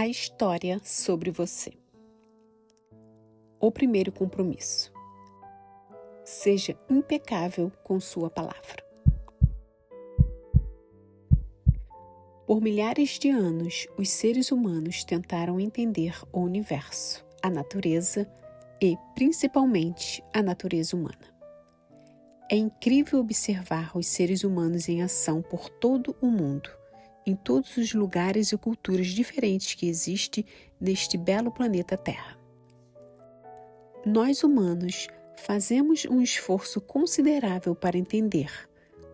A história sobre você. O primeiro compromisso. Seja impecável com sua palavra. Por milhares de anos, os seres humanos tentaram entender o universo, a natureza e, principalmente, a natureza humana. É incrível observar os seres humanos em ação por todo o mundo, em todos os lugares e culturas diferentes que existem neste belo planeta Terra. Nós humanos fazemos um esforço considerável para entender,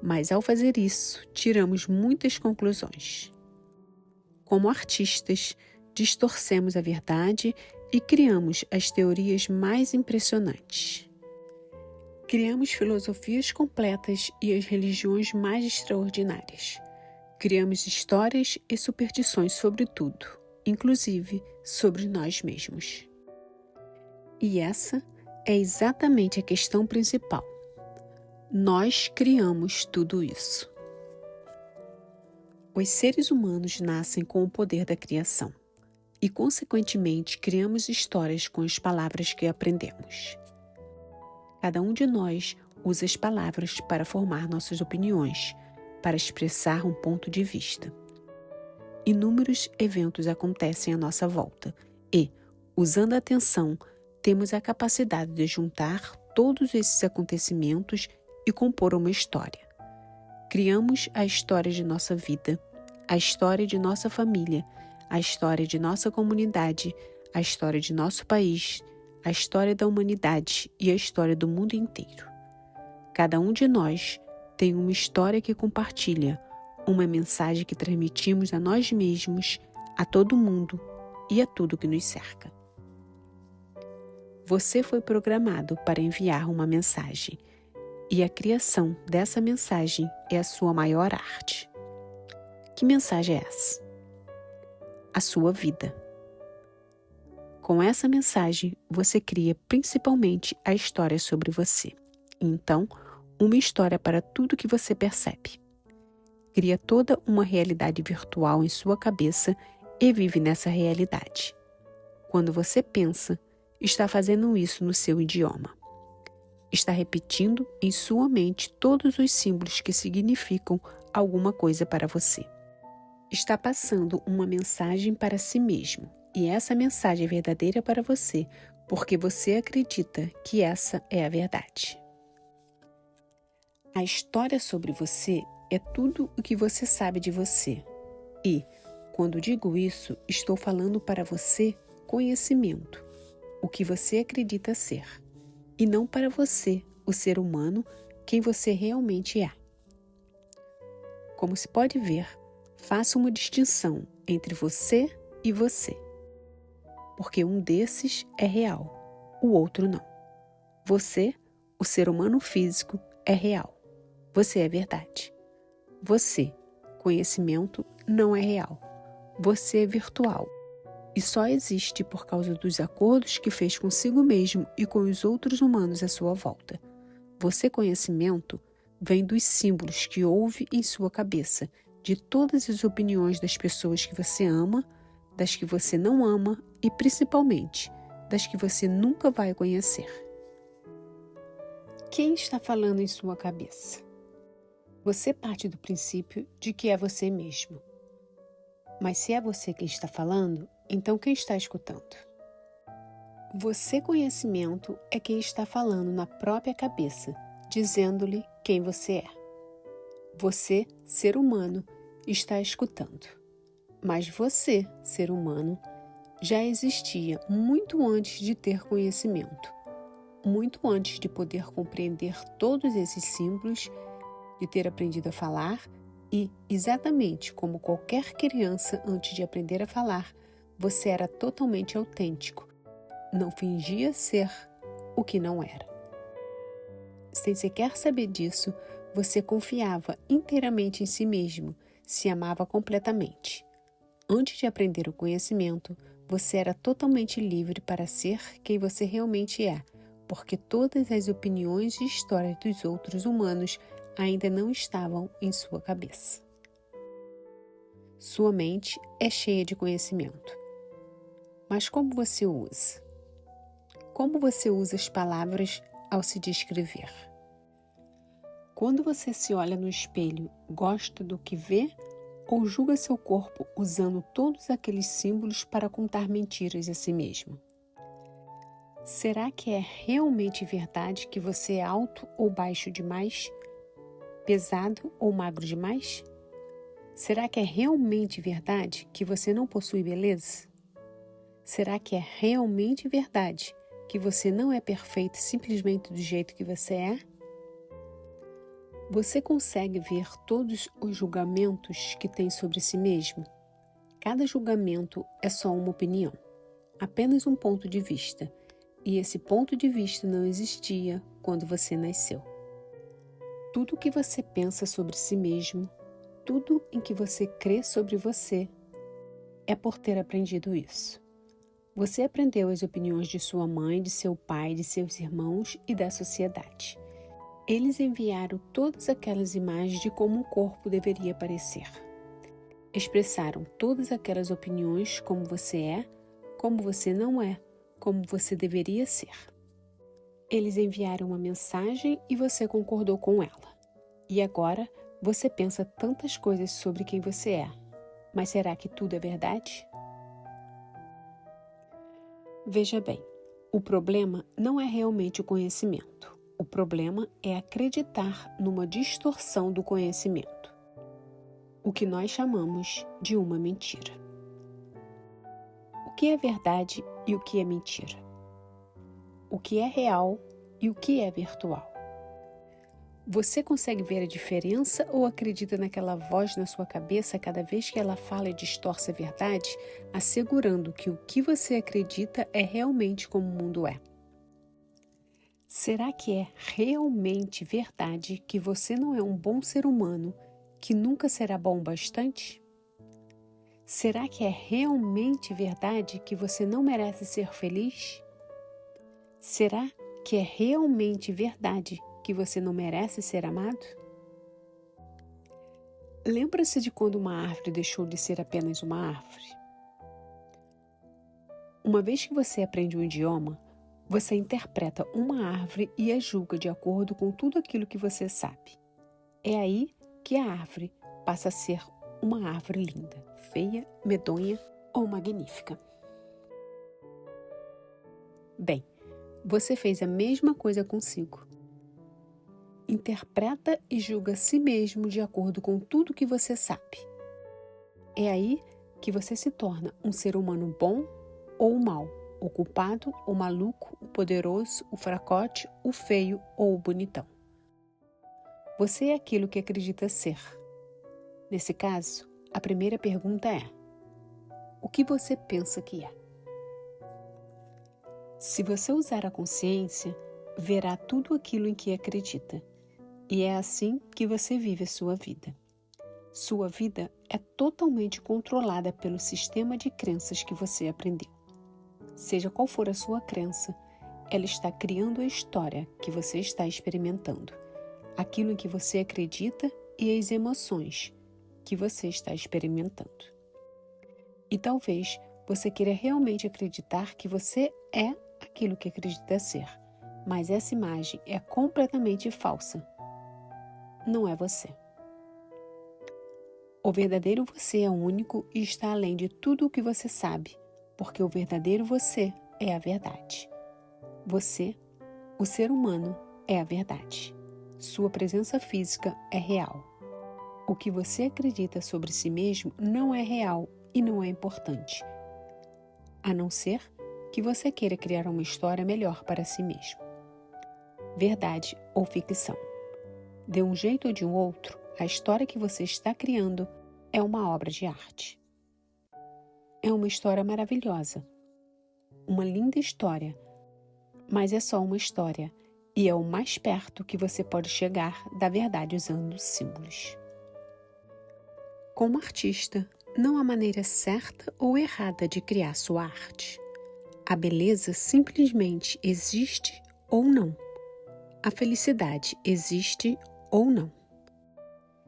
mas ao fazer isso, tiramos muitas conclusões. Como artistas, distorcemos a verdade e criamos as teorias mais impressionantes. Criamos filosofias completas e as religiões mais extraordinárias. Criamos histórias e superstições sobre tudo, inclusive sobre nós mesmos. E essa é exatamente a questão principal. Nós criamos tudo isso. Os seres humanos nascem com o poder da criação e, consequentemente, criamos histórias com as palavras que aprendemos. Cada um de nós usa as palavras para formar nossas opiniões, para expressar um ponto de vista. Inúmeros eventos acontecem à nossa volta e, usando a atenção, temos a capacidade de juntar todos esses acontecimentos e compor uma história. Criamos a história de nossa vida, a história de nossa família, a história de nossa comunidade, a história de nosso país, a história da humanidade e a história do mundo inteiro. Cada um de nós tem uma história que compartilha, uma mensagem que transmitimos a nós mesmos, a todo mundo e a tudo que nos cerca. Você foi programado para enviar uma mensagem, e a criação dessa mensagem é a sua maior arte. Que mensagem é essa? A sua vida. Com essa mensagem, você cria principalmente a história sobre você. Então, uma história para tudo que você percebe. Cria toda uma realidade virtual em sua cabeça e vive nessa realidade. Quando você pensa, está fazendo isso no seu idioma. Está repetindo em sua mente todos os símbolos que significam alguma coisa para você. Está passando uma mensagem para si mesmo, e essa mensagem é verdadeira para você, porque você acredita que essa é a verdade. A história sobre você é tudo o que você sabe de você. E, quando digo isso, estou falando para você conhecimento, o que você acredita ser, e não para você, o ser humano, quem você realmente é. Como se pode ver, faço uma distinção entre você e você, porque um desses é real, o outro não. Você, o ser humano físico, é real. Você é verdade. Você, conhecimento, não é real. Você é virtual e só existe por causa dos acordos que fez consigo mesmo e com os outros humanos à sua volta. Você, conhecimento, vem dos símbolos que houve em sua cabeça, de todas as opiniões das pessoas que você ama, das que você não ama e, principalmente, das que você nunca vai conhecer. Quem está falando em sua cabeça? Você parte do princípio de que é você mesmo. Mas se é você quem está falando, então quem está escutando? Você, conhecimento, é quem está falando na própria cabeça, dizendo-lhe quem você é. Você, ser humano, está escutando. Mas você, ser humano, já existia muito antes de ter conhecimento, muito antes de poder compreender todos esses símbolos, de ter aprendido a falar e, exatamente como qualquer criança antes de aprender a falar, você era totalmente autêntico, não fingia ser o que não era. Sem sequer saber disso, você confiava inteiramente em si mesmo, se amava completamente. Antes de aprender o conhecimento, você era totalmente livre para ser quem você realmente é, porque todas as opiniões e histórias dos outros humanos ainda não estavam em sua cabeça. Sua mente é cheia de conhecimento, Mas como você usa? Como você usa as palavras ao se descrever? Quando você se olha no espelho, gosta do que vê ou julga seu corpo usando todos aqueles símbolos para contar mentiras a si mesmo? Será que é realmente verdade que você é alto ou baixo demais? Pesado ou magro demais? Será que é realmente verdade que você não possui beleza? Será que é realmente verdade que você não é perfeito simplesmente do jeito que você é? Você consegue ver todos os julgamentos que tem sobre si mesmo? Cada julgamento é só uma opinião, apenas um ponto de vista, e esse ponto de vista não existia quando você nasceu. Tudo o que você pensa sobre si mesmo, tudo em que você crê sobre você, é por ter aprendido isso. Você aprendeu as opiniões de sua mãe, de seu pai, de seus irmãos e da sociedade. Eles enviaram todas aquelas imagens de como um corpo deveria parecer. Expressaram todas aquelas opiniões como você é, como você não é, como você deveria ser. Eles enviaram uma mensagem e você concordou com ela. E agora você pensa tantas coisas sobre quem você é. Mas será que tudo é verdade? Veja bem, o problema não é realmente o conhecimento. O problema é acreditar numa distorção do conhecimento, o que nós chamamos de uma mentira. O que é verdade e o que é mentira? O que é real e o que é virtual? Você consegue ver a diferença ou acredita naquela voz na sua cabeça cada vez que ela fala e distorce a verdade, assegurando que o que você acredita é realmente como o mundo é? Será que é realmente verdade que você não é um bom ser humano que nunca será bom bastante? Será que é realmente verdade que você não merece ser feliz? Será que é realmente verdade que você não merece ser amado? Lembra-se de quando uma árvore deixou de ser apenas uma árvore? Uma vez que você aprende um idioma, você interpreta uma árvore e a julga de acordo com tudo aquilo que você sabe. É aí que a árvore passa a ser uma árvore linda, feia, medonha ou magnífica. Bem, você fez a mesma coisa consigo. Interpreta e julga a si mesmo de acordo com tudo que você sabe. É aí que você se torna um ser humano bom ou mau, o culpado, o maluco, o poderoso, o fracote, o feio ou o bonitão. Você é aquilo que acredita ser. Nesse caso, a primeira pergunta é: o que você pensa que é? Se você usar a consciência, verá tudo aquilo em que acredita. E é assim que você vive a sua vida. Sua vida é totalmente controlada pelo sistema de crenças que você aprendeu. Seja qual for a sua crença, ela está criando a história que você está experimentando, aquilo em que você acredita e as emoções que você está experimentando. E talvez você queira realmente acreditar que você é aquilo que acredita ser, mas essa imagem é completamente falsa. Não é você. O verdadeiro você é único e está além de tudo o que você sabe, porque o verdadeiro você é a verdade. Você, o ser humano, é a verdade. Sua presença física é real. O que você acredita sobre si mesmo não é real e não é importante, a não ser que você queira criar uma história melhor para si mesmo. Verdade ou ficção. De um jeito ou de um outro, a história que você está criando é uma obra de arte. É uma história maravilhosa, uma linda história, mas é só uma história e é o mais perto que você pode chegar da verdade usando símbolos. Como artista, não há maneira certa ou errada de criar sua arte. A beleza simplesmente existe ou não. A felicidade existe ou não.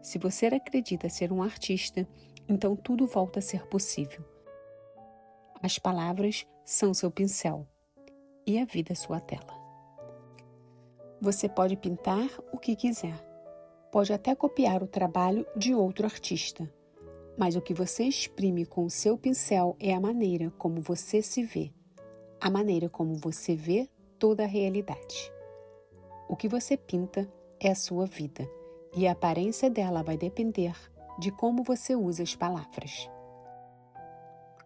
Se você acredita ser um artista, então tudo volta a ser possível. As palavras são seu pincel e a vida sua tela. Você pode pintar o que quiser, pode até copiar o trabalho de outro artista, mas o que você exprime com o seu pincel é a maneira como você se vê, a maneira como você vê toda a realidade. O que você pinta é a sua vida, e a aparência dela vai depender de como você usa as palavras.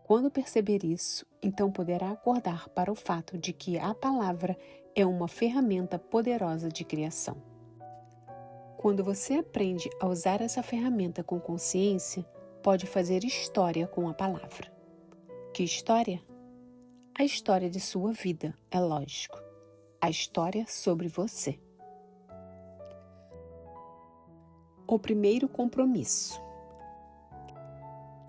Quando perceber isso, então poderá acordar para o fato de que a palavra é uma ferramenta poderosa de criação. Quando você aprende a usar essa ferramenta com consciência, pode fazer história com a palavra. Que história? A história de sua vida, é lógico. A história sobre você. O primeiro compromisso.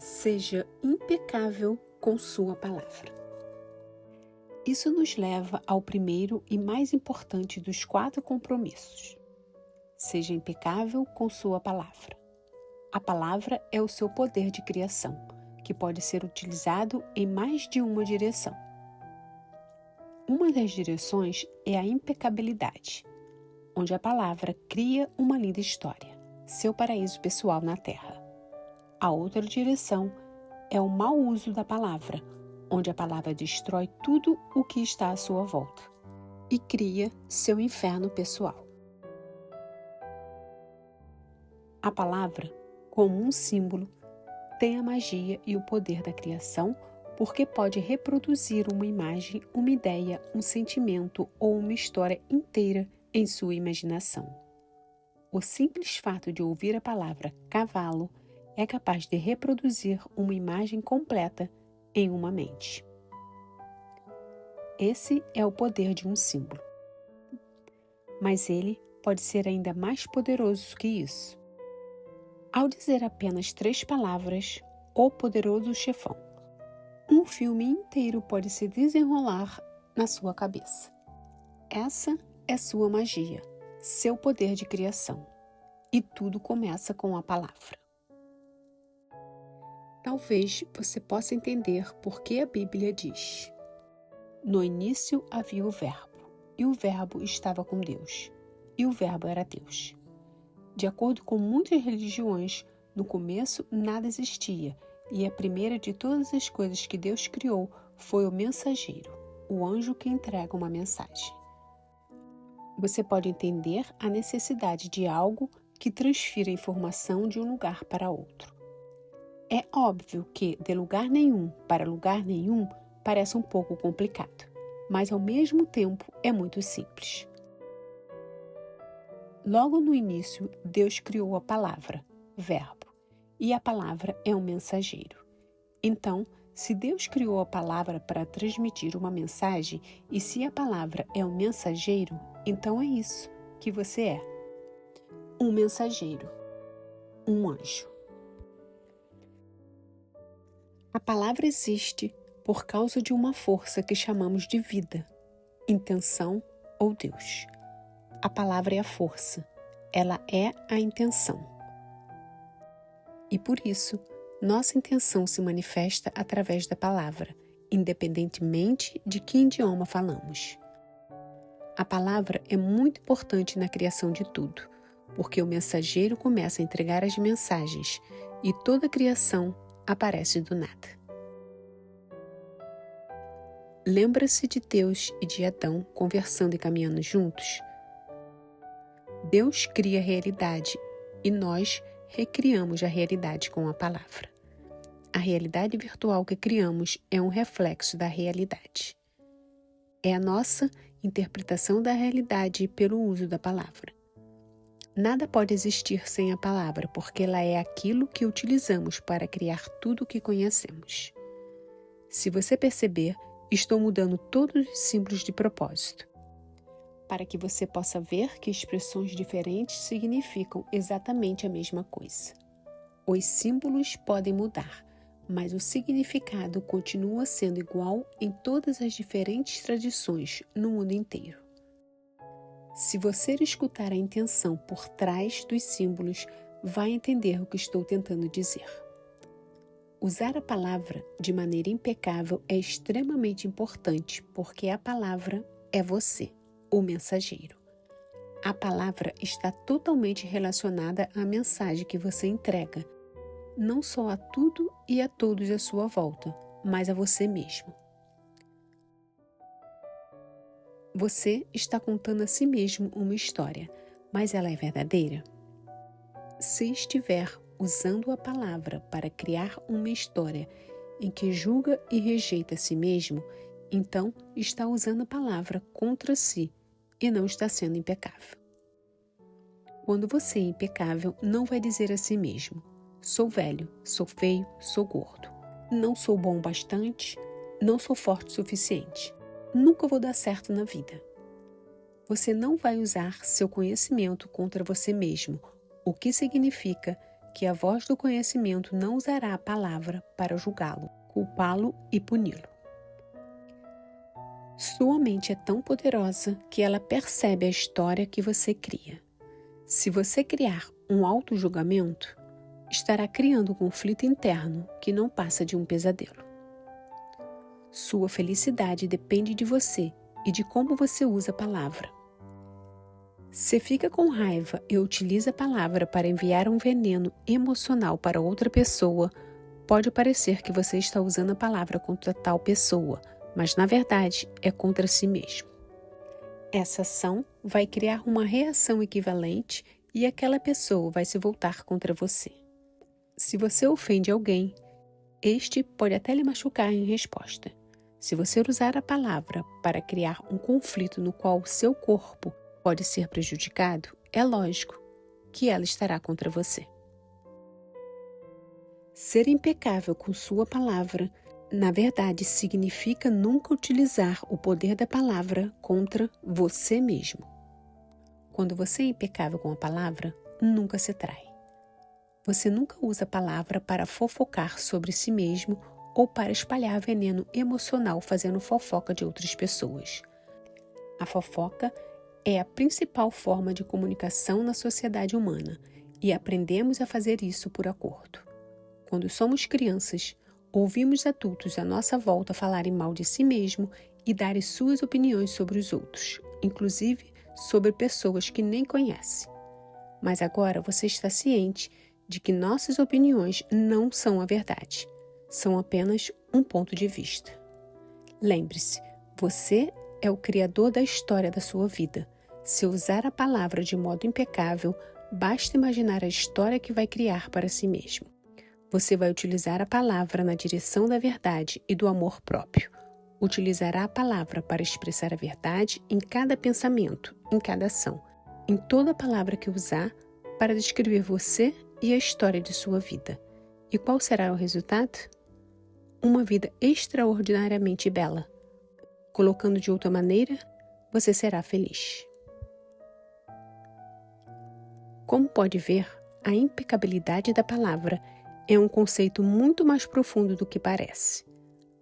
Seja impecável com sua palavra. Isso nos leva ao primeiro e mais importante dos 4 compromissos. Seja impecável com sua palavra. A palavra é o seu poder de criação, que pode ser utilizado em mais de uma direção. Uma das direções é a impecabilidade, onde a palavra cria uma linda história, seu paraíso pessoal na Terra. A outra direção é o mau uso da palavra, onde a palavra destrói tudo o que está à sua volta e cria seu inferno pessoal. A palavra, como um símbolo, tem a magia e o poder da criação porque pode reproduzir uma imagem, uma ideia, um sentimento ou uma história inteira em sua imaginação. O simples fato de ouvir a palavra cavalo é capaz de reproduzir uma imagem completa em uma mente. Esse é o poder de um símbolo. Mas ele pode ser ainda mais poderoso que isso. Ao dizer apenas 3 palavras, o poderoso chefão, um filme inteiro pode se desenrolar na sua cabeça. Essa é sua magia, seu poder de criação. E tudo começa com a palavra. Talvez você possa entender por que a Bíblia diz: no início havia o Verbo, e o Verbo estava com Deus, e o Verbo era Deus. De acordo com muitas religiões, no começo nada existia, e a primeira de todas as coisas que Deus criou foi o mensageiro, o anjo que entrega uma mensagem. Você pode entender a necessidade de algo que transfira informação de um lugar para outro. É óbvio que, de lugar nenhum para lugar nenhum, parece um pouco complicado, mas ao mesmo tempo é muito simples. Logo no início, Deus criou a palavra, verbo, e a palavra é um mensageiro. Então, se Deus criou a palavra para transmitir uma mensagem, e se a palavra é um mensageiro, então é isso que você é. Um mensageiro, um anjo. A palavra existe por causa de uma força que chamamos de vida, intenção ou Deus. A palavra é a força, ela é a intenção. E por isso, nossa intenção se manifesta através da palavra, independentemente de que idioma falamos. A palavra é muito importante na criação de tudo, porque o mensageiro começa a entregar as mensagens e toda a criação aparece do nada. Lembra-se de Deus e de Adão conversando e caminhando juntos? Deus cria a realidade e nós recriamos a realidade com a palavra. A realidade virtual que criamos é um reflexo da realidade. É a nossa interpretação da realidade pelo uso da palavra. Nada pode existir sem a palavra, porque ela é aquilo que utilizamos para criar tudo o que conhecemos. Se você perceber, estou mudando todos os símbolos de propósito, para que você possa ver que expressões diferentes significam exatamente a mesma coisa. Os símbolos podem mudar, mas o significado continua sendo igual em todas as diferentes tradições no mundo inteiro. Se você escutar a intenção por trás dos símbolos, vai entender o que estou tentando dizer. Usar a palavra de maneira impecável é extremamente importante porque a palavra é você, o mensageiro. A palavra está totalmente relacionada à mensagem que você entrega, não só a tudo e a todos à sua volta, mas a você mesmo. Você está contando a si mesmo uma história, mas ela é verdadeira? Se estiver usando a palavra para criar uma história em que julga e rejeita a si mesmo, então está usando a palavra contra si e não está sendo impecável. Quando você é impecável, não vai dizer a si mesmo: sou velho, sou feio, sou gordo, não sou bom o bastante, não sou forte o suficiente, nunca vou dar certo na vida. Você não vai usar seu conhecimento contra você mesmo, o que significa que a voz do conhecimento não usará a palavra para julgá-lo, culpá-lo e puni-lo. Sua mente é tão poderosa que ela percebe a história que você cria. Se você criar um auto-julgamento, estará criando um conflito interno que não passa de um pesadelo. Sua felicidade depende de você e de como você usa a palavra. Se fica com raiva e utiliza a palavra para enviar um veneno emocional para outra pessoa, pode parecer que você está usando a palavra contra tal pessoa, mas na verdade é contra si mesmo. Essa ação vai criar uma reação equivalente e aquela pessoa vai se voltar contra você. Se você ofende alguém, este pode até lhe machucar em resposta. Se você usar a palavra para criar um conflito no qual o seu corpo pode ser prejudicado, é lógico que ela estará contra você. Ser impecável com sua palavra, na verdade, significa nunca utilizar o poder da palavra contra você mesmo. Quando você é impecável com a palavra, nunca se trai. Você nunca usa a palavra para fofocar sobre si mesmo ou para espalhar veneno emocional fazendo fofoca de outras pessoas. A fofoca é a principal forma de comunicação na sociedade humana e aprendemos a fazer isso por acordo. Quando somos crianças, ouvimos adultos à nossa volta falarem mal de si mesmo e darem suas opiniões sobre os outros, inclusive sobre pessoas que nem conhece. Mas agora você está ciente de que nossas opiniões não são a verdade, são apenas um ponto de vista. Lembre-se, você é o criador da história da sua vida. Se usar a palavra de modo impecável, basta imaginar a história que vai criar para si mesmo. Você vai utilizar a palavra na direção da verdade e do amor próprio. Utilizará a palavra para expressar a verdade em cada pensamento, em cada ação, em toda palavra que usar para descrever você e a história de sua vida. E qual será o resultado? Uma vida extraordinariamente bela. Colocando de outra maneira, você será feliz. Como pode ver, a impecabilidade da palavra é um conceito muito mais profundo do que parece.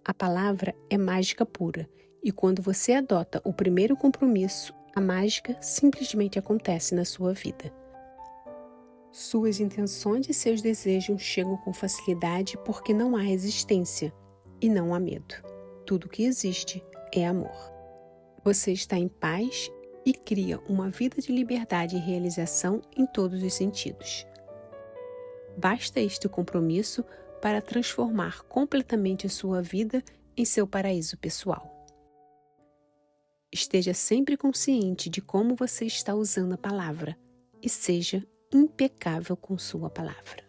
A palavra é mágica pura, e quando você adota o primeiro compromisso, a mágica simplesmente acontece na sua vida. Suas intenções e seus desejos chegam com facilidade porque não há resistência e não há medo. Tudo que existe é amor. Você está em paz e cria uma vida de liberdade e realização em todos os sentidos. Basta este compromisso para transformar completamente a sua vida em seu paraíso pessoal. Esteja sempre consciente de como você está usando a palavra e seja impecável com sua palavra.